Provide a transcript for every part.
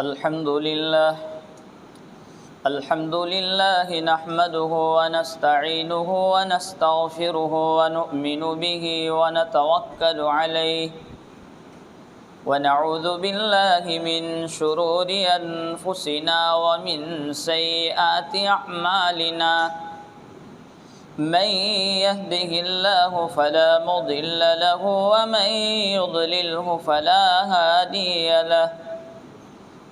अल्हम्दुलिल्लाह नहमदुहु व नस्तईनुहु व नस्तगफिरुहु व नु'मिनु बिही व नतवक्कलु अलैहि व नऊज़ु बिल्लाहि मिन शुरूरि अनफुसिना व मिन सय्यिआति अअमालिना मन यहदिहिल्लाहु फला मुदिल्ल लहु व मन युद्लिल्हु फला हादिय लहु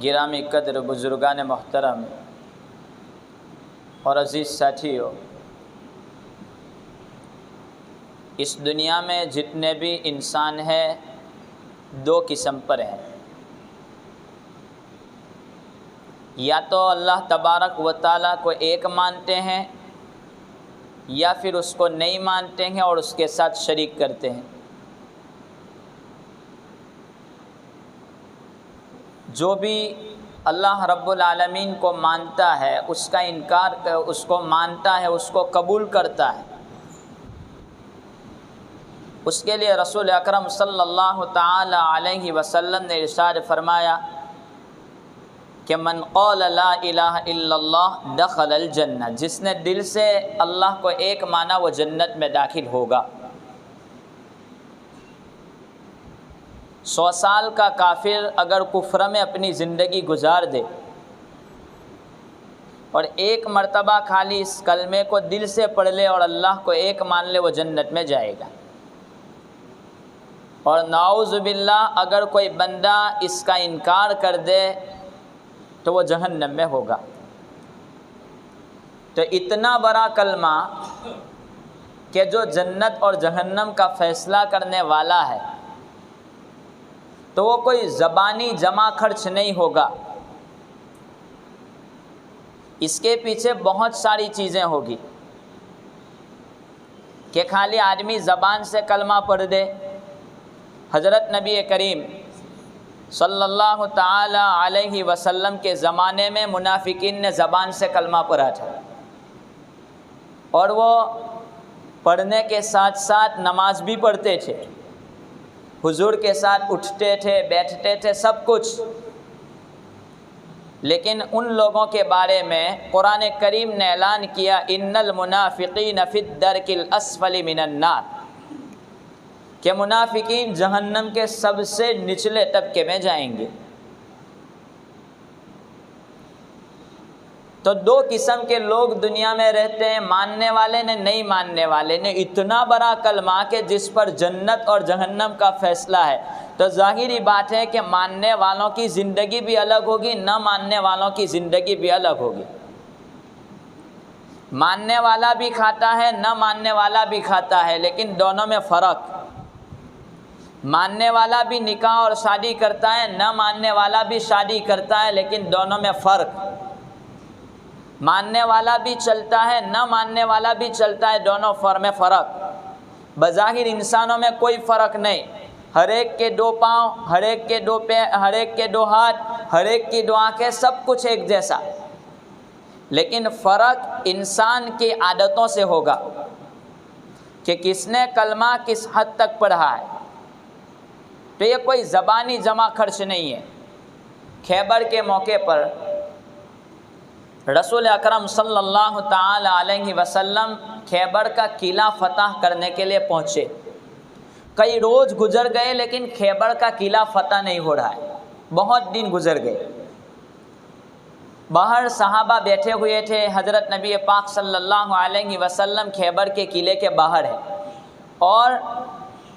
गिरामी कदर बुजुर्गान मोहतरम और अजीज़ साथियों, इस दुनिया में जितने भी इंसान हैं दो किस्म पर हैं। या तो अल्लाह तबारक व ताला को एक मानते हैं या फिर उसको नहीं मानते हैं और उसके साथ शरीक करते हैं। जो भी अल्लाह रब्बुल आलमीन को मानता है उसका इनकार उसको मानता है, उसको कबूल करता है, उसके लिए रसूल अकरम सल्लल्लाहु ताला अलैहि वसल्लम ने इरशाद फरमाया कि मन क़ाल ला इलाहा इल्लल्लाह दखलल जन्नह, जिसने दिल से अल्लाह को एक माना वो जन्नत में दाखिल होगा। 100 साल का काफिर अगर कुफ्र में अपनी ज़िंदगी गुजार दे और एक मर्तबा खाली इस कलमे को दिल से पढ़ ले और अल्लाह को एक मान ले, वो जन्नत में जाएगा। और नाऊज़ु बिल्लाह अगर कोई बंदा इसका इनकार कर दे तो वो जहन्नम में होगा। तो इतना बड़ा कलमा कि जो जन्नत और जहन्नम का फ़ैसला करने वाला है, तो वो कोई ज़बानी जमा खर्च नहीं होगा। इसके पीछे बहुत सारी चीज़ें होगी कि खाली आदमी ज़बान से कलमा पढ़ दे। हज़रत नबी करीम सल्लल्लाहु ताला अलैहि वसल्लम के ज़माने में मुनाफिकीन ने ज़बान से कलमा पढ़ा था और वो पढ़ने के साथ साथ नमाज भी पढ़ते थे, हुजूर के साथ उठते थे, बैठते थे, सब कुछ। लेकिन उन लोगों के बारे में कुरान करीम ने ऐलान किया इन्नल मुनाफिकीन फ़िद दरकिल अस्फली मिनन नार, कि मुनाफिकीन जहन्नम के सबसे निचले तबके में जाएंगे। तो दो किस्म के लोग दुनिया में रहते हैं, मानने वाले ने, नहीं मानने वाले ने। इतना बड़ा कलमा के जिस पर जन्नत और जहन्नम का फ़ैसला है, तो ज़ाहिरी बात है कि मानने वालों की ज़िंदगी भी अलग होगी, न मानने वालों की ज़िंदगी भी अलग होगी। मानने वाला भी खाता है, न मानने वाला भी खाता है, लेकिन दोनों में फ़र्क। मानने वाला भी निकाह और शादी करता है, न मानने वाला भी शादी करता है, लेकिन दोनों में फ़र्क। मानने वाला भी चलता है, न मानने वाला भी चलता है, दोनों में फ़र्क। बज़ाहिर इंसानों में कोई फ़र्क नहीं, हर एक के दो पाँव, हर एक के दो पैर, हर एक के दो हाथ, हर एक की दुआ के सब कुछ एक जैसा, लेकिन फ़र्क इंसान की आदतों से होगा कि किसने कलमा किस हद तक पढ़ा है। तो ये कोई ज़बानी जमा खर्च नहीं है। खैबर के मौके पर रसूल अकरम सल्लल्लाहु ताला अलैहि वसल्लम खैबर का किला फ़तह करने के लिए पहुँचे। कई रोज़ गुजर गए लेकिन खैबर का किला फ़तह नहीं हो रहा है। बहुत दिन गुजर गए। बाहर सहाबा बैठे हुए थे। हज़रत नबी पाक सल्लल्लाहु अलैहि वसल्लम खैबर के किले के बाहर है और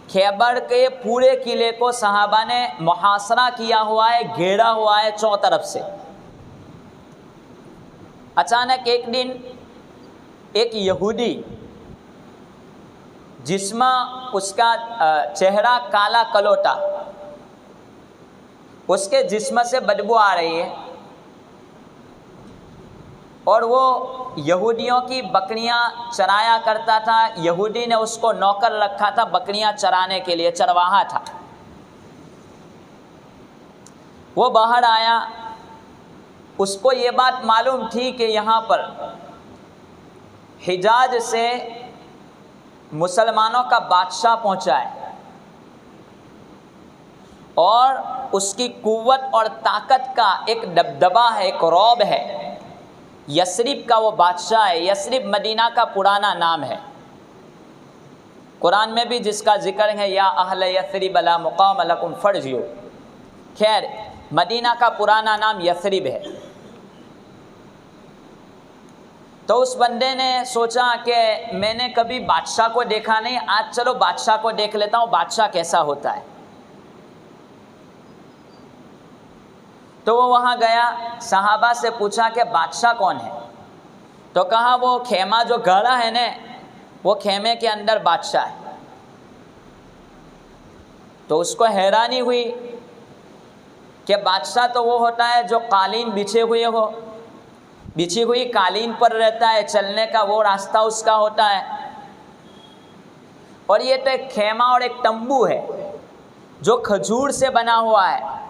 खैबर के पूरे किले को सहाबा ने मुहासरा किया हुआ है, घेरा हुआ है चौं तरफ से। अचानक एक दिन एक यहूदी, जिसमें उसका चेहरा काला कलोटा, उसके जिस्म से बदबू आ रही है और वो यहूदियों की बकरियां चराया करता था। यहूदी ने उसको नौकर रखा था बकरियां चराने के लिए, चरवाहा था। वो बाहर आया, उसको ये बात मालूम थी कि यहाँ पर हिजाज से मुसलमानों का बादशाह पहुँचा है और उसकी कुव्वत और ताकत का एक दबदबा है, एक रौब है। यसरिब का वो बादशाह है। यसरिब मदीना का पुराना नाम है। कुरान में भी जिसका जिक्र है, या अहल यसरिब ला मुकाम लकुम फर्जियो। खैर, मदीना का पुराना नाम यसरिब है। तो उस बंदे ने सोचा कि मैंने कभी बादशाह को देखा नहीं, आज चलो बादशाह को देख लेता हूँ, बादशाह कैसा होता है। तो वो वहाँ गया, सहाबा से पूछा कि बादशाह कौन है। तो कहा वो खेमा जो गाड़ा है ना, वो खेमे के अंदर बादशाह है। तो उसको हैरानी हुई कि बादशाह तो वो होता है जो कालीन बिछे हुए हो, बिछी हुई कालीन पर रहता है, चलने का वो रास्ता उसका होता है। और ये तो एक खेमा और एक तंबू है जो खजूर से बना हुआ है,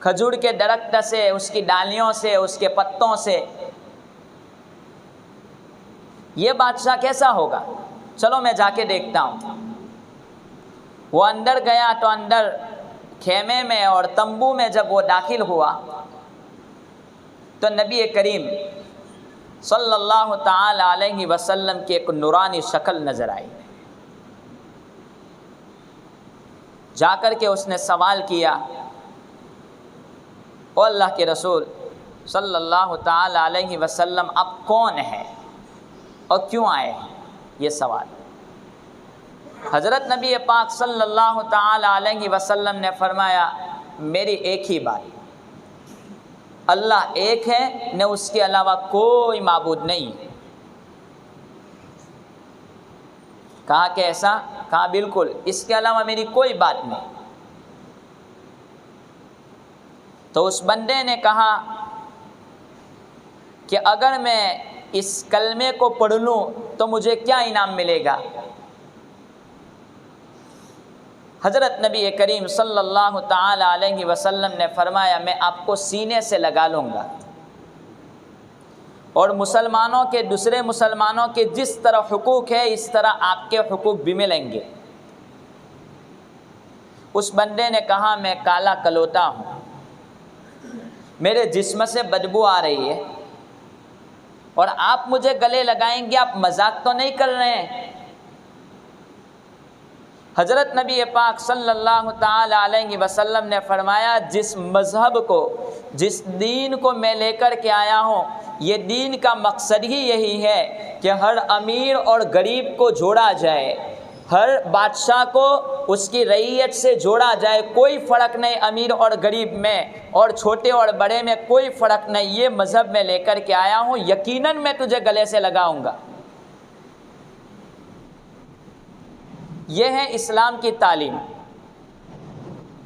खजूर के दरख्त से, उसकी डालियों से, उसके पत्तों से। ये बादशाह कैसा होगा, चलो मैं जाके देखता हूँ। वो अंदर गया तो अंदर खेमे में और तंबू में जब वो दाखिल हुआ तो नबी करीम सल्लल्लाहु ताला अलैहि वसल्लम की एक नूरानी शक्ल नज़र आई। जाकर के उसने सवाल किया, ओ अल्लाह के रसूल सल्लल्लाहु ताला अलैहि वसल्लम, आप कौन हैं और क्यों आए हैं? ये सवाल। हज़रत नबी पाक सल्लल्लाहु ताला अलैहि वसल्लम ने फरमाया, मेरी एक ही बात, अल्लाह एक है, न उसके अलावा कोई माबूद नहीं है। कहा कि ऐसा? कहा बिल्कुल, इसके अलावा मेरी कोई बात नहीं। तो उस बंदे ने कहा कि अगर मैं इस कलमे को पढ़ लूँ तो मुझे क्या इनाम मिलेगा? हज़रत नबी करीम सल्लल्लाहु ताला अलैहि वसल्लम ने फरमाया, मैं आपको सीने से लगा लूँगा और मुसलमानों के, दूसरे मुसलमानों के जिस तरह हुकूक है इस तरह आपके हुकूक भी मिलेंगे। उस बंदे ने कहा, मैं काला कलोता हूँ, मेरे जिस्म से बदबू आ रही है और आप मुझे गले लगाएंगे, आप मजाक तो नहीं कर रहे हैं? हज़रत नबी पाक सल्लल्लाहु ताला अलैहि वसल्लम ने फरमाया, जिस मज़हब को, जिस दीन को मैं लेकर के आया हूँ, ये दीन का मकसद ही यही है कि हर अमीर और गरीब को जोड़ा जाए, हर बादशाह को उसकी रईयत से जोड़ा जाए। कोई फ़र्क नहीं अमीर और गरीब में, और छोटे और बड़े में कोई फ़र्क नहीं। ये मज़हब मैं लेकर के आया हूँ, यकीनन मैं तुझे गले से लगाऊंगा। ये है इस्लाम की तालीम।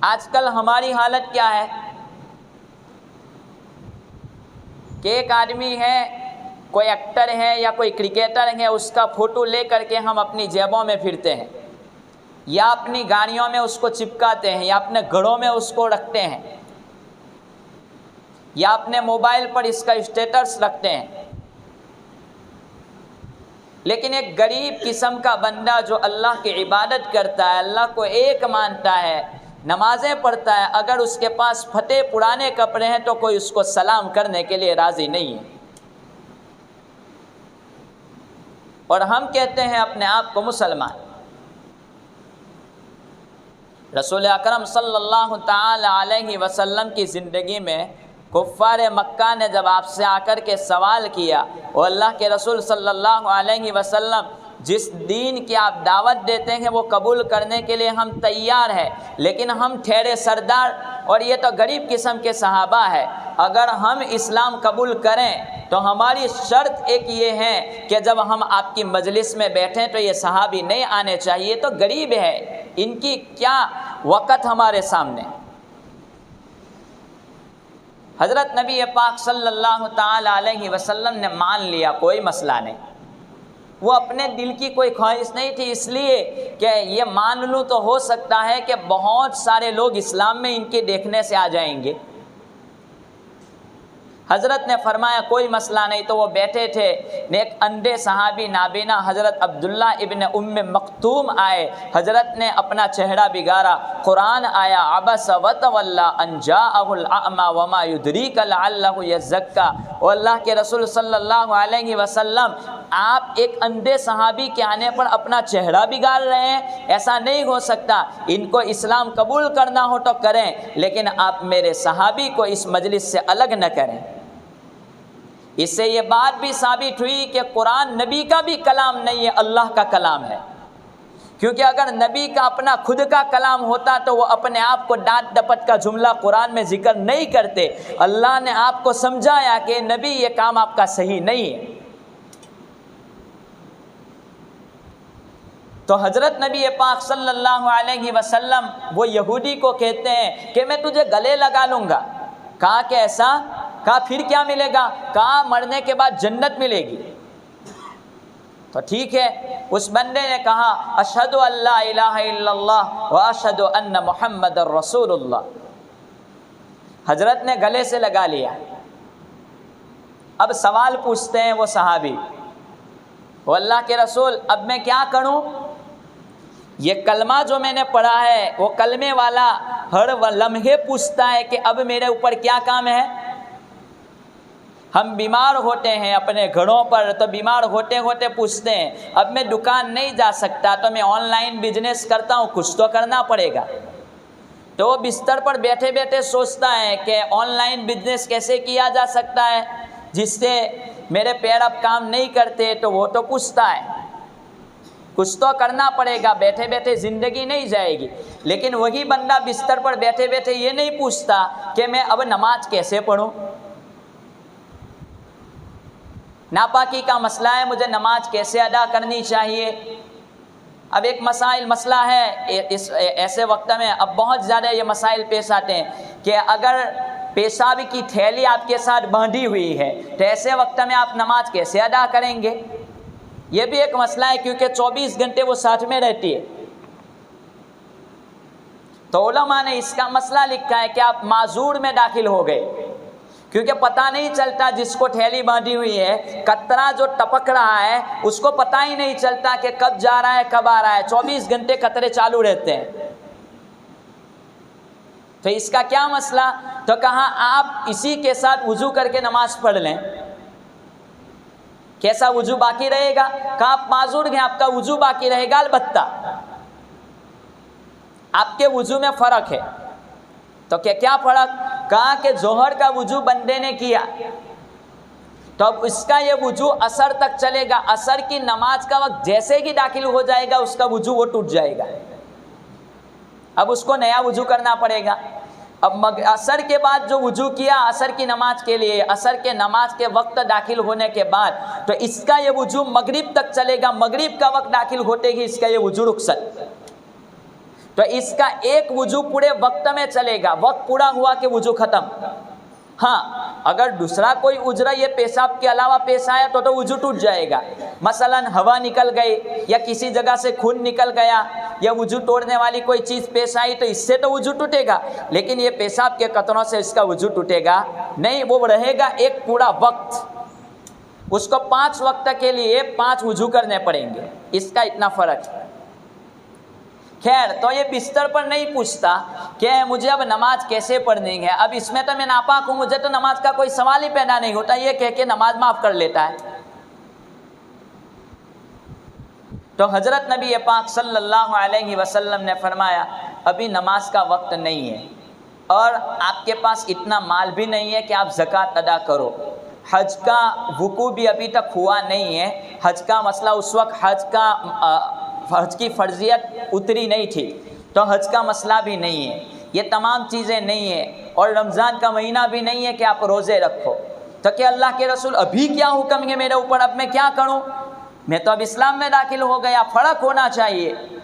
आजकल हमारी हालत क्या है कि एक आदमी है, कोई एक्टर है या कोई क्रिकेटर है, उसका फ़ोटो ले करके हम अपनी जेबों में फिरते हैं या अपनी गाड़ियों में उसको चिपकाते हैं या अपने घरों में उसको रखते हैं। या अपने मोबाइल पर इसका स्टेटस रखते हैं। लेकिन एक गरीब किस्म का बंदा जो अल्लाह की इबादत करता है, अल्लाह को एक मानता है, नमाज़ें पढ़ता है, अगर उसके पास फटे पुराने कपड़े हैं तो कोई उसको सलाम करने के लिए राज़ी नहीं है। और हम कहते हैं अपने आप को मुसलमान। रसूल अकरम सल्लल्लाहु ताला अलैहि वसल्लम की ज़िंदगी में कुफ़ार मक्का ने जब आपसे आकर के सवाल किया, और अल्लाह के रसूल सल्लल्लाहु अलैहि वसल्लम जिस दीन की आप दावत देते हैं वो कबूल करने के लिए हम तैयार हैं, लेकिन हम ठहरे सरदार, और ये तो गरीब किस्म के सहाबा है, अगर हम इस्लाम कबूल करें तो हमारी शर्त एक ये है कि जब हम आपकी मजलिस में बैठें तो ये सहाबी नहीं आने चाहिए, तो गरीब है, इनकी क्या वक़्त हमारे सामने। हज़रत नबी पाक सल्लल्लाहु ताला अलैहि वसल्लम ने मान लिया, कोई मसला नहीं। वो अपने दिल की कोई ख्वाहिश नहीं थी, इसलिए कि ये मान लूँ तो हो सकता है कि बहुत सारे लोग इस्लाम में इनके देखने से आ जाएंगे। हज़रत ने फरमाया कोई मसला नहीं, तो वो बैठे थे। एक अंधे सहाबी नाबीना हज़रत अब्दुल्ला इब्न उम्मे मक्तूम आए। हज़रत ने अपना चेहरा बिगाड़ा, कुरान आया, अबस व तवल्ला अन जाअहुल अअमा वमा युद्रीका लअल्लहु यज़क्का। और अल्लाह के रसूल सल्लल्लाहु अलैहि वसल्लम, आप एक अंधे सहाबी के आने पर अपना चेहरा बिगाड़ रहे हैं, ऐसा नहीं हो सकता। इनको इस्लाम कबूल करना हो तो करें, लेकिन आप मेरे सहाबी को इस मजलिस से अलग न करें। इससे ये बात भी साबित हुई कि कुरान नबी का भी कलाम नहीं है, अल्लाह का कलाम है। क्योंकि अगर नबी का अपना खुद का कलाम होता तो वो अपने आप को डांट डपट का जुमला कुरान में जिक्र नहीं करते। अल्लाह ने आपको समझाया कि नबी ये काम आपका सही नहीं है। तो हज़रत नबी पाक सल्लल्लाहु अलैहि वसल्लम वो यहूदी को कहते हैं कि मैं तुझे गले लगा लूँगा। कहा कि ऐसा? कहा फिर क्या मिलेगा? कहा मरने के बाद जन्नत मिलेगी। तो ठीक है, उस बंदे ने कहा अशहदु अल्ला इलाहा इल्लल्लाह व अशहदु अन्ना मुहम्मदुर रसूलुल्लाह। हजरत ने गले से लगा लिया। अब सवाल पूछते हैं वो सहाबी, वो अल्लाह के रसूल अब मैं क्या करूं? ये कलमा जो मैंने पढ़ा है वो कलमे वाला हर लम्हे पूछता है कि अब मेरे ऊपर क्या काम है। हम बीमार होते हैं अपने घरों पर, तो बीमार होते होते पूछते हैं अब मैं दुकान नहीं जा सकता तो मैं ऑनलाइन बिजनेस करता हूँ, कुछ तो करना पड़ेगा। तो वो बिस्तर पर बैठे बैठे सोचता है कि ऑनलाइन बिजनेस कैसे किया जा सकता है जिससे मेरे पैर अब काम नहीं करते। तो वो तो पूछता है कुछ तो करना पड़ेगा, बैठे बैठे ज़िंदगी नहीं जाएगी। लेकिन वही बंदा बिस्तर पर बैठे बैठे ये नहीं पूछता कि मैं अब नमाज कैसे पढ़ूँ, नापाकी का मसला है, मुझे नमाज कैसे अदा करनी चाहिए। अब एक मसला है इस ऐसे वक्त में, अब बहुत ज़्यादा ये मसाइल पेश आते हैं कि अगर पेशाब की थैली आपके साथ बांधी हुई है तो ऐसे वक्त में आप नमाज कैसे अदा करेंगे। ये भी एक मसला है क्योंकि 24 घंटे वो साथ में रहती है। तो उलमा ने इसका मसला लिखा है कि आप माजूर में दाखिल हो गए, क्योंकि पता नहीं चलता जिसको थैली बांधी हुई है, कतरा जो टपक रहा है उसको पता ही नहीं चलता कि कब जा रहा है कब आ रहा है। 24 घंटे कतरे चालू रहते हैं। तो इसका क्या मसला? तो कहा आप इसी के साथ वुजू करके नमाज पढ़ लें। कैसा वुजू बाकी रहेगा? कहा आप माजूर हैं, आपका वुजू बाकी रहेगा, अलबत्ता आपके वुजू में फ़र्क है। तो क्या फ़र्क? कहा कि जोहर का वुजू बंदे ने किया तो अब इसका ये वुजू असर तक चलेगा। असर की नमाज का वक्त जैसे ही दाखिल हो जाएगा उसका वुजू वो टूट जाएगा, अब उसको नया वुजू करना पड़ेगा। अब असर के बाद जो वुजू किया असर की नमाज के लिए, असर के नमाज के वक्त दाखिल होने के बाद तो इसका ये वुजू मगरिब तक चलेगा। मगरिब का वक्त दाखिल होते ही इसका ये वुजू रुखसत। तो इसका एक वुजू पूरे वक्त में चलेगा, वक्त पूरा हुआ कि वुजू ख़त्म। हाँ, अगर दूसरा कोई उजरा ये पेशाब के अलावा पेश आया तो वुजू टूट जाएगा। मसलन हवा निकल गई या किसी जगह से खून निकल गया या वुजू तोड़ने वाली कोई चीज़ पेश आई तो इससे तो वुजू टूटेगा, लेकिन ये पेशाब के कतरों से इसका वुजू टूटेगा नहीं। वो रहेगा एक पूरा वक्त, उसको 5 वक्त के लिए 5 वुजू करने पड़ेंगे, इसका इतना फ़र्क है। खैर, तो ये बिस्तर पर नहीं पूछता कि मुझे अब नमाज कैसे पढ़नी है, अब इसमें तो मैं नापाक हूँ, मुझे तो नमाज का कोई सवाल ही पैदा नहीं होता, ये कह के नमाज माफ़ कर लेता है। तो हज़रत नबी पाक सल्लल्लाहु अलैहि वसल्लम ने फरमाया, अभी नमाज का वक्त नहीं है और आपके पास इतना माल भी नहीं है कि आप ज़कात अदा करो, हज का वुकू भी अभी तक हुआ नहीं है, हज का मसला उस वक्त हज की फ़र्जियत उतरी नहीं थी, तो हज का मसला भी नहीं है, ये तमाम चीज़ें नहीं है, और रमज़ान का महीना भी नहीं है कि आप रोज़े रखो। तो क्या अल्लाह के रसूल अभी क्या हुक्म है मेरे ऊपर, अब मैं क्या करूं, मैं तो अब इस्लाम में दाखिल हो गया, फ़र्क होना चाहिए।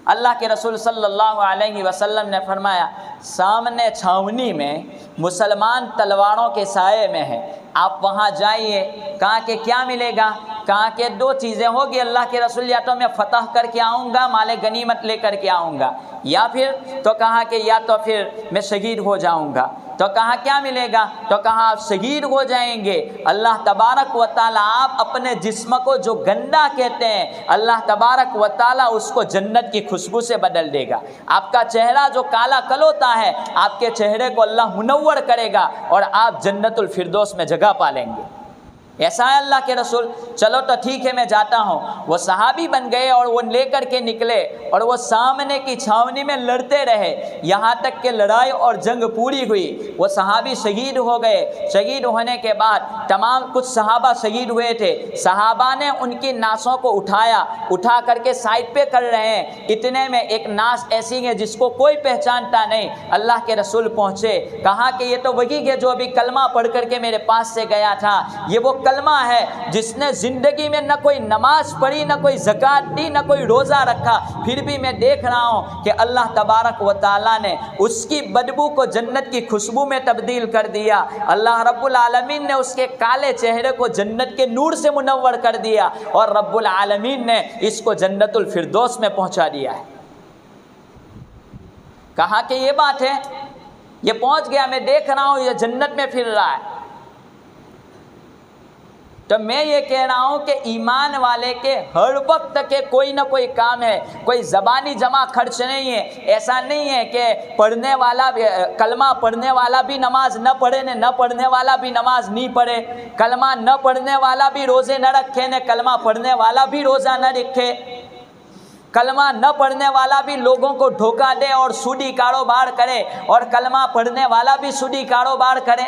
अल्लाह के रसूल सल्लल्लाहु अलैहि वसल्लम ने फरमाया, सामने छावनी में मुसलमान तलवारों के साए में है, आप वहाँ जाइए। कहा कि क्या मिलेगा, कहा कि 2 चीज़ें होगी अल्लाह के रसूल, या तो मैं फ़तह करके आऊँगा, माले गनीमत लेकर के आऊँगा, या फिर तो कहा कि या तो फिर मैं शहीद हो जाऊँगा। तो कहा क्या मिलेगा, तो कहा आप शहीद हो जाएंगे, अल्लाह तबारक व ताला आप अपने जिस्म को जो गंदा कहते हैं, अल्लाह तबारक व ताला उसको जन्नत की खुशबू से बदल देगा। आपका चेहरा जो काला कल होता है, आपके चेहरे को अल्लाह मुनव्वर करेगा और आप जन्नतुल फिरदौस में जगह पा लेंगे। ऐसा है अल्लाह के रसूल, चलो तो ठीक है मैं जाता हूँ। वो सहाबी बन गए और वो लेकर के निकले और वो सामने की छावनी में लड़ते रहे, यहाँ तक कि लड़ाई और जंग पूरी हुई। वो सहाबी शहीद हो गए। शहीद होने के बाद तमाम कुछ सहाबा शहीद हुए थे, सहाबा ने उनकी नासों को उठा करके साइड पे कर रहे हैं। इतने में एक नास ऐसी है जिसको कोई पहचानता नहीं। अल्लाह के रसूल पहुँचे, कहा कि ये तो वही है जो अभी कलमा पढ़ करके मेरे पास से गया था, ये वो कलमा है जिसने ज़िंदगी में न कोई नमाज पढ़ी, न कोई ज़कात दी, न कोई रोज़ा रखा, फिर भी मैं देख रहा हूँ कि अल्लाह तबारक व ताला ने उसकी बदबू को जन्नत की खुशबू में तब्दील कर दिया। अल्लाह रब्बुल आलमीन ने उसके काले चेहरे को जन्नत के नूर से मुनव्वर कर दिया और रब्बुल आलमीन ने इसको जन्नतुल फिरदौस में पहुँचा दिया है। कहा कि ये बात है, ये पहुँच गया, मैं देख रहा हूँ ये जन्नत में फिर रहा है। तो मैं ये कह रहा हूँ कि ईमान वाले के हर वक्त के कोई ना कोई काम है, कोई ज़बानी जमा खर्च नहीं है। ऐसा नहीं है कि पढ़ने वाला कलमा पढ़ने वाला भी नमाज न पढ़े ने, न पढ़ने वाला भी नमाज नहीं पढ़े, कलमा न पढ़ने वाला भी रोज़े न रखे ने, कलमा पढ़ने वाला भी रोज़ा न रखे, कलमा न पढ़ने वाला भी लोगों को धोखा दे और सूदी कारोबार करे, और कलमा पढ़ने वाला भी सूदी कारोबार करे।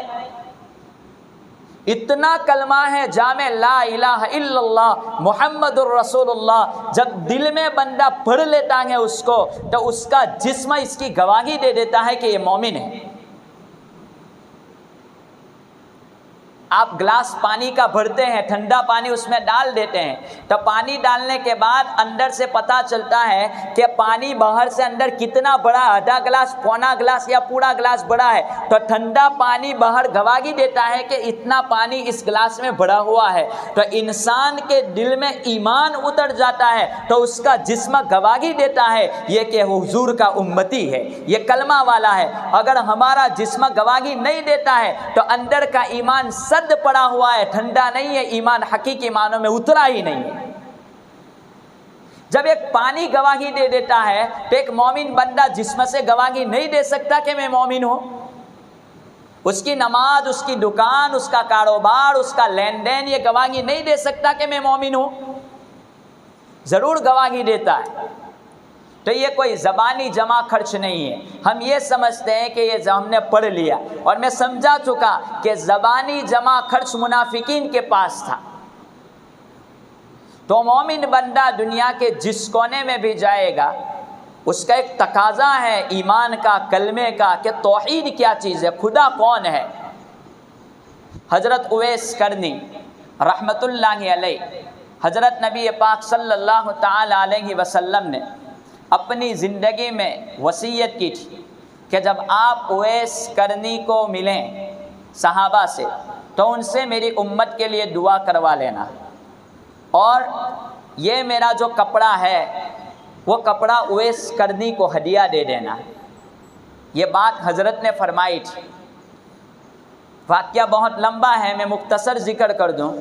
इतना कलमा है जामे ला इलाहा इल्लल्लाह मुहम्मदुर रसूलुल्लाह, जब दिल में बंदा पढ़ लेता है उसको, तो उसका जिस्म इसकी गवाही दे देता है कि ये मोमिन है। आप ग्लास पानी का भरते हैं, ठंडा पानी उसमें डाल देते हैं, तो पानी डालने के बाद अंदर से पता चलता है कि पानी बाहर से अंदर कितना बड़ा, आधा ग्लास, पौना ग्लास या पूरा ग्लास बड़ा है, तो ठंडा पानी बाहर गवाही देता है कि इतना पानी इस ग्लास में भरा हुआ है। तो इंसान के दिल में ईमान उतर जाता है तो उसका जिस्म गवाही देता है ये कि हुजूर का उम्मती है, ये कलमा वाला है। अगर हमारा जिस्म गवाही नहीं देता है तो अंदर का ईमान पड़ा हुआ है, ठंडा नहीं है, ईमान हकीकी मानों में उतरा ही नहीं है। जब एक पानी गवाही दे देता है तो एक मोमिन बंदा जिस्म से गवाही नहीं दे सकता कि मैं मोमिन हूं। उसकी नमाज, उसकी दुकान, उसका कारोबार, उसका लेन देन ये गवाही नहीं दे सकता कि मैं मोमिन हूं। जरूर गवाही देता है। तो ये कोई ज़बानी जमा खर्च नहीं है। हम ये समझते हैं कि ये हमने पढ़ लिया, और मैं समझा चुका कि ज़बानी जमा खर्च मुनाफिकीन के पास था। तो मोमिन बंदा दुनिया के जिस कोने में भी जाएगा उसका एक तकाजा है ईमान का, कलमे का, कि तौहीद क्या चीज़ है, खुदा कौन है। हज़रत उवैस करनी रहमतुल्लाहि अलैह, हज़रत नबी पाक सल्लल्लाहु ताला अलैहि वसल्लम ने अपनी ज़िंदगी में वसीयत की थी कि जब आप उवैस करनी को मिलें सहाबा से, तो उनसे मेरी उम्मत के लिए दुआ करवा लेना, और ये मेरा जो कपड़ा है वो कपड़ा उवैस करनी को हदिया दे देना। ये बात हज़रत ने फरमाई थी। वाक़या बहुत लंबा है, मैं मुख्तसर ज़िक्र कर दूँ।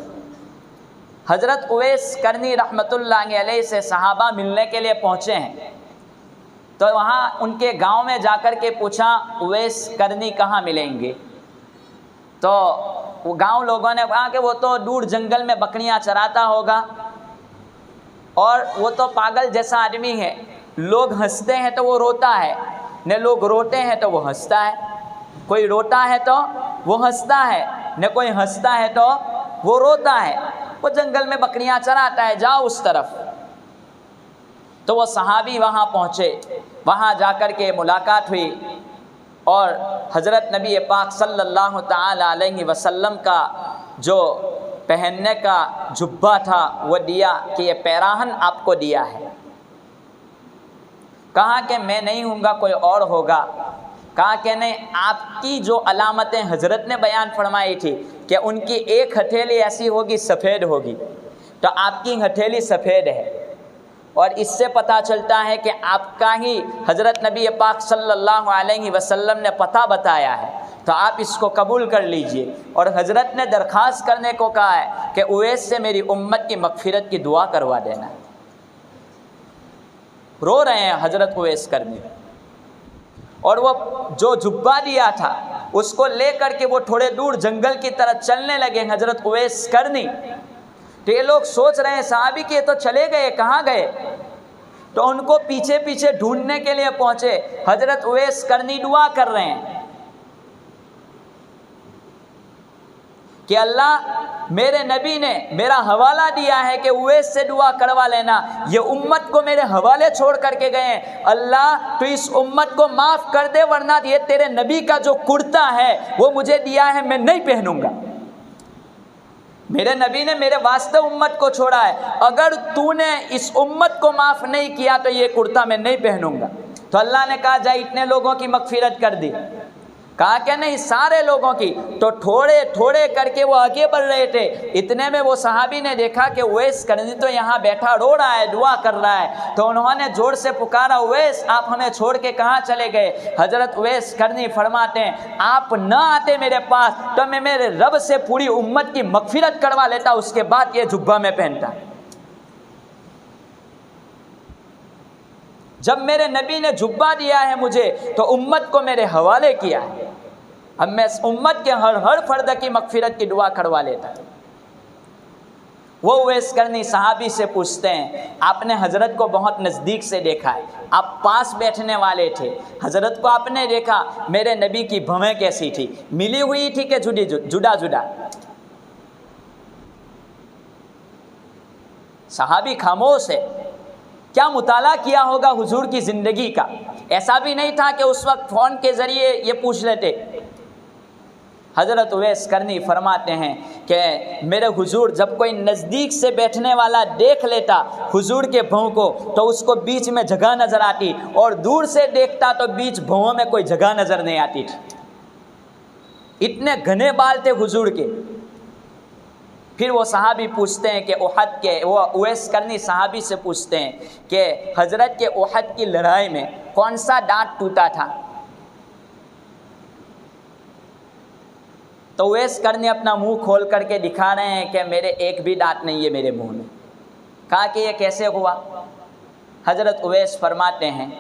हज़रत उवैस करनी रहमतुल्लाह अलैह से सहाबा मिलने के लिए पहुँचे हैं, तो वहाँ उनके गांव में जाकर के पूछा उवैस करनी कहाँ मिलेंगे। तो वो गांव लोगों ने कहा कि वो तो दूर जंगल में बकरियां चराता होगा, और वो तो पागल जैसा आदमी है, लोग हंसते हैं तो वो रोता है, न लोग रोते हैं तो वो हंसता है। कोई रोता है तो वो हंसता है, न कोई हंसता है तो वो रोता है। वो जंगल में बकरियां चराता है, जाओ उस तरफ। तो वो सहाबी वहाँ पहुँचे, वहाँ जाकर के मुलाकात हुई, और हज़रत नबी पाक सल्लल्लाहु ताला अलैहि वसल्लम का जो पहनने का जुब्बा था वो दिया कि ये पैराहन आपको दिया है। कहा कि मैं नहीं हूँगा, कोई और होगा। कहा कि नहीं, आपकी जो अलामतें हज़रत ने बयान फरमाई थी कि उनकी एक हथेली ऐसी होगी सफ़ेद होगी, तो आपकी हथेली सफ़ेद है, और इससे पता चलता है कि आपका ही हज़रत नबी पाक सल्लल्लाहु अलैहि वसल्लम ने पता बताया है, तो आप इसको कबूल कर लीजिए। और हज़रत ने दरख्वास्त करने को कहा है कि उवैस से मेरी उम्मत की मग़फ़िरत की दुआ करवा देना। रो रहे हैं हज़रत उवैस करनी, और वो जो जुब्बा दिया था उसको ले करके वो थोड़े दूर जंगल की तरफ चलने लगे हज़रत उवैस करनी। तो ये लोग सोच रहे हैं सहाबी के तो चले गए, कहाँ गए। तो उनको पीछे पीछे ढूंढने के लिए पहुंचे। हज़रत उवैस करनी दुआ कर रहे हैं कि अल्लाह मेरे नबी ने मेरा हवाला दिया है कि उवैस से दुआ करवा लेना, ये उम्मत को मेरे हवाले छोड़ करके गए हैं, अल्लाह तो इस उम्मत को माफ़ कर दे, वरना ये तेरे नबी का जो कुर्ता है वो मुझे दिया है, मैं नहीं पहनूंगा। मेरे नबी ने मेरे वास्ते उम्मत को छोड़ा है, अगर तूने इस उम्मत को माफ़ नहीं किया तो ये कुर्ता मैं नहीं पहनूंगा। तो अल्लाह ने कहा जा इतने लोगों की मग़फ़िरत कर दी। कहा कि नहीं, सारे लोगों की। तो थोड़े थोड़े करके वो आगे बढ़ रहे थे। इतने में वो सहाबी ने देखा कि उवैस करनी तो यहाँ बैठा रो रहा है, दुआ कर रहा है। तो उन्होंने ज़ोर से पुकारा, उवैस आप हमें छोड़ के कहाँ चले गए। हज़रत उवैस करनी फरमाते हैं, आप न आते मेरे पास तो मैं मेरे रब से पूरी उम्मत की मग़फ़िरत करवा लेता, उसके बाद ये जुब्बा में पहनता। जब मेरे नबी ने जुब्बा दिया है मुझे तो उम्मत को मेरे हवाले किया है, अब मैं उम्मत के हर फर्द की मग़फ़िरत की दुआ करवा लेता। वो उवैस करनी सहाबी से पूछते हैं, आपने हज़रत को बहुत नज़दीक से देखा है, आप पास बैठने वाले थे, हज़रत को आपने देखा, मेरे नबी की भवें कैसी थी, मिली हुई थी कि जुदा जुदा। सहाबी खामोश है, क्या मुताला किया होगा हुजूर की ज़िंदगी का। ऐसा भी नहीं था कि उस वक्त फ़ोन के ज़रिए ये पूछ लेते। हज़रत उवैस करनी फरमाते हैं कि मेरे हुजूर जब कोई नज़दीक से बैठने वाला देख लेता हुजूर के भौं को तो उसको बीच में जगह नज़र आती, और दूर से देखता तो बीच भौं में कोई जगह नज़र नहीं आती थी। इतने घने बाल थे हुजूर के। फिर वो सहाबी पूछते हैं कि उहद के, वो उवैस करनी सहाबी से पूछते हैं कि हज़रत के उहद की लड़ाई में कौन सा दांत टूटा था। तो उवैस करनी अपना मुंह खोल करके दिखा रहे हैं कि मेरे एक भी दांत नहीं है मेरे मुंह में। कहा कि ये कैसे हुआ। हज़रत उवैस फरमाते हैं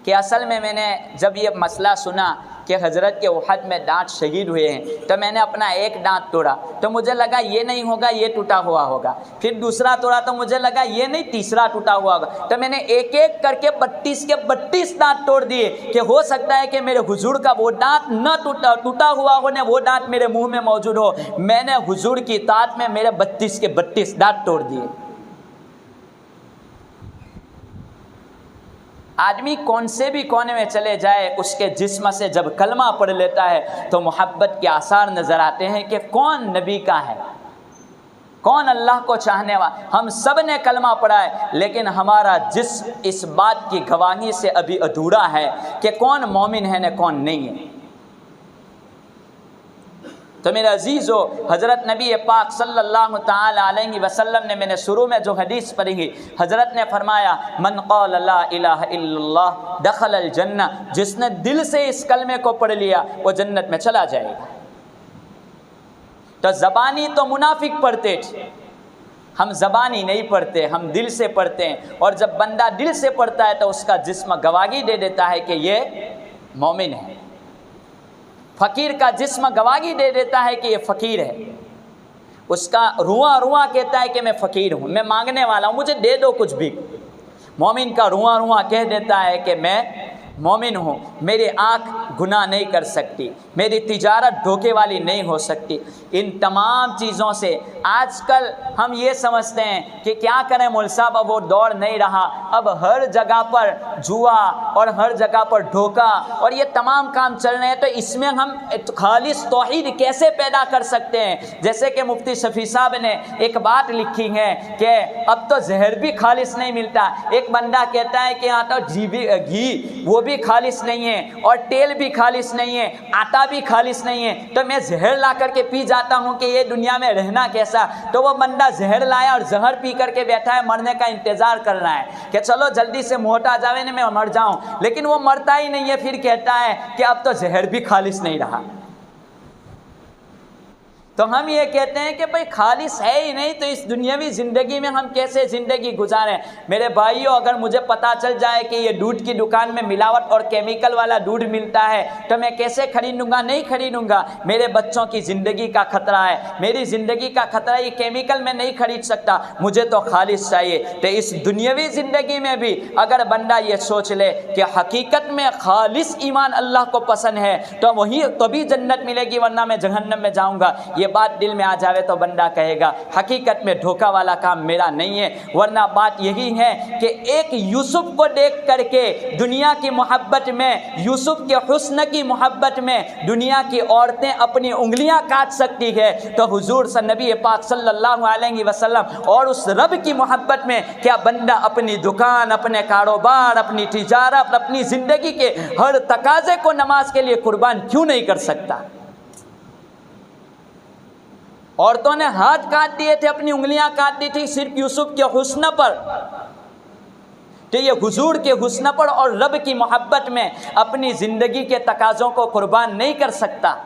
कि असल में मैंने जब ये मसला सुना कि हज़रत के उहद में दांत शहीद हुए हैं तो मैंने अपना एक दांत तोड़ा, तो मुझे लगा ये नहीं होगा, ये टूटा हुआ होगा। फिर दूसरा तोड़ा तो मुझे लगा ये नहीं, तीसरा टूटा हुआ होगा। तो मैंने एक एक करके 32 के 32 दांत तोड़ दिए कि हो सकता है कि मेरे हुजूर का वो दांत न टूटा हुआ हो, न वो दांत मेरे मुँह में मौजूद हो। मैंने हुजूर की इताअत में मेरे 32 के 32 दांत तोड़ दिए। आदमी कौन से भी कोने में चले जाए, उसके जिस्म से जब कलमा पढ़ लेता है तो मोहब्बत के आसार नज़र आते हैं कि कौन नबी का है, कौन अल्लाह को चाहने वाला। हम सब ने कलमा पढ़ा है, लेकिन हमारा जिस्म इस बात की गवाही से अभी अधूरा है कि कौन मोमिन है न कौन नहीं है। तो मेरे अजीज़ो, हज़रत नबी पाक सल्लल्लाहु ताला अलैहि वसल्लम ने, मैंने शुरू में जो हदीस पढ़ी, हज़रत ने फरमाया मन क़ाल ला इलाहा इल्लल्लाह दखलल जन्ना, जिसने दिल से इस कलमे को पढ़ लिया वो जन्नत में चला जाएगा। तो ज़बानी तो मुनाफिक पढ़ते थे, हम ज़बानी नहीं पढ़ते, हम दिल से पढ़ते हैं। और जब बंदा दिल से पढ़ता है तो उसका जिस्म गवाही दे देता है कि ये मोमिन है। फ़कीर का जिस्म गवाही दे देता है कि ये फ़कीर है। उसका रुआ रुआ कहता है कि मैं फ़कीर हूँ, मैं मांगने वाला हूँ, मुझे दे दो कुछ भी। मोमिन का रुआ रुआ कह देता है कि मैं मोमिन हूँ, मेरी आँख गुनाह नहीं कर सकती, मेरी तिजारत धोखे वाली नहीं हो सकती। इन तमाम चीज़ों से आजकल हम ये समझते हैं कि क्या करें मौलवी साहब, अब वो दौर नहीं रहा, अब हर जगह पर जुआ और हर जगह पर धोखा और ये तमाम काम चल रहे हैं, तो इसमें हम खालिस तौहीद कैसे पैदा कर सकते हैं। जैसे कि मुफ्ती शफी साहब ने एक बात लिखी है कि अब तो जहर भी खालिस नहीं मिलता। एक बंदा कहता है कि यहाँ तो घी वो भी खालिस नहीं है और तेल भी खालिस नहीं है, आटा भी खालिस नहीं है, तो मैं जहर ला करके पी जाता हूँ कि ये दुनिया में रहना कैसा। तो वो बंदा जहर लाया और जहर पी करके बैठा है, मरने का इंतज़ार कर रहा है कि चलो जल्दी से मोटा जावे ना, मैं मर जाऊँ, लेकिन वो मरता ही नहीं है। फिर कहता है कि अब तो जहर भी खालिस नहीं रहा। तो हम ये कहते हैं कि भाई खालिस है ही नहीं, तो इस दुनियावी ज़िंदगी में हम कैसे ज़िंदगी गुजारें। मेरे भाइयों, अगर मुझे पता चल जाए कि ये दूध की दुकान में मिलावट और केमिकल वाला दूध मिलता है तो मैं कैसे खरीदूंगा? नहीं खरीदूंगा। मेरे बच्चों की ज़िंदगी का खतरा है, मेरी ज़िंदगी का खतरा है, ये केमिकल मैं नहीं खरीद सकता, मुझे तो खालिस चाहिए। तो इस दुनियावी ज़िंदगी में भी अगर बंदा ये सोच ले कि हकीकत में खालिस ईमान अल्लाह को पसंद है तो वही तभी जन्नत मिलेगी, वरना मैं जहन्नम में जाऊँगा, ये बात दिल में आ जावे तो बंदा कहेगा हकीकत में धोखा वाला काम मेरा नहीं है। वरना बात यही है कि एक यूसुफ को देख करके दुनिया की मोहब्बत में, यूसुफ के हुस्न की मोहब्बत में दुनिया की औरतें अपनी उंगलियां काट सकती है, तो हुजूर नबी पाक सल्लल्लाहु अलैहि वसल्लम और उस रब की मोहब्बत में क्या बंदा अपनी दुकान, अपने कारोबार, अपनी तिजारत, अपनी ज़िंदगी के हर तकाजे को नमाज के लिए कुर्बान क्यों नहीं कर सकता? औरतों ने हाथ काट दिए थे, अपनी उंगलियां काट दी थी सिर्फ यूसुफ के हुस्न पर। तो ये हुजूर के हुस्न पर और रब की मोहब्बत में अपनी ज़िंदगी के तकाज़ों को कुर्बान नहीं कर सकता।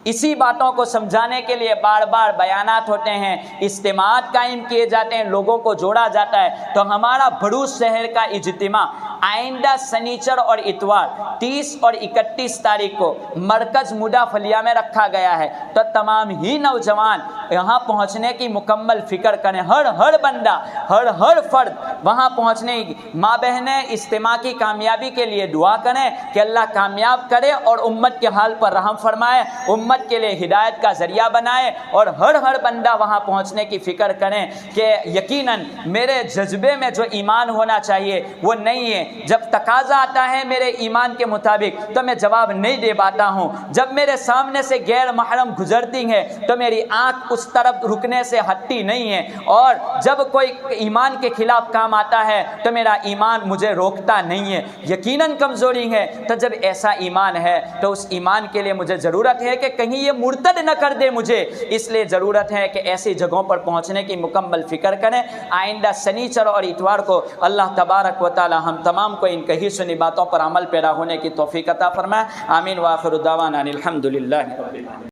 इसी बातों को समझाने के लिए बार बार बयानात होते हैं, इज्तिमात कायम किए जाते हैं, लोगों को जोड़ा जाता है। तो हमारा भरूच शहर का इज्तिमा आइंदा शनिचर और इतवार 30 और 31 तारीख को मरकज़ मुदाफलिया में रखा गया है। तो तमाम ही नौजवान यहाँ पहुँचने की मुकम्मल फ़िक्र करें। हर बंदा, हर फ़र्द वहाँ पहुँचने की, माँ बहनें इज्तिमा की कामयाबी के लिए दुआ करें कि अल्लाह कामयाब करे और उम्मत के हाल पर रहम फरमाए, उम्मत के लिए हिदायत का ज़रिया बनाए। और हर बंदा वहाँ पहुँचने की फ़िक्र करें कि यकीनन मेरे जज्बे में जो ईमान होना चाहिए वो नहीं है। जब तकाजा आता है मेरे ईमान के मुताबिक तो मैं जवाब नहीं दे पाता हूँ। जब मेरे सामने से गैर महरम गुजरती है तो मेरी आँख उस तरफ रुकने से हटती नहीं है। और जब कोई ईमान के खिलाफ काम आता है तो मेरा ईमान मुझे रोकता नहीं है, यकीनन कमज़ोरी है। तो जब ऐसा ईमान है तो उस ईमान के लिए मुझे ज़रूरत है कि कहीं ये मुर्तद न कर दे मुझे। इसलिए ज़रूरत है कि ऐसी जगहों पर पहुँचने की मुकम्मल फ़िक्र करें। आइंदा शनिचर और इतवार को अल्लाह तबारक व तआला हम तमाम को इन कही सुनी बातों पर अमल पैदा होने की तौफीक अता फरमाए। आमीन व आखिर दावाना अनिल हम्दुलिल्लाहि रब्बिल आलमीन।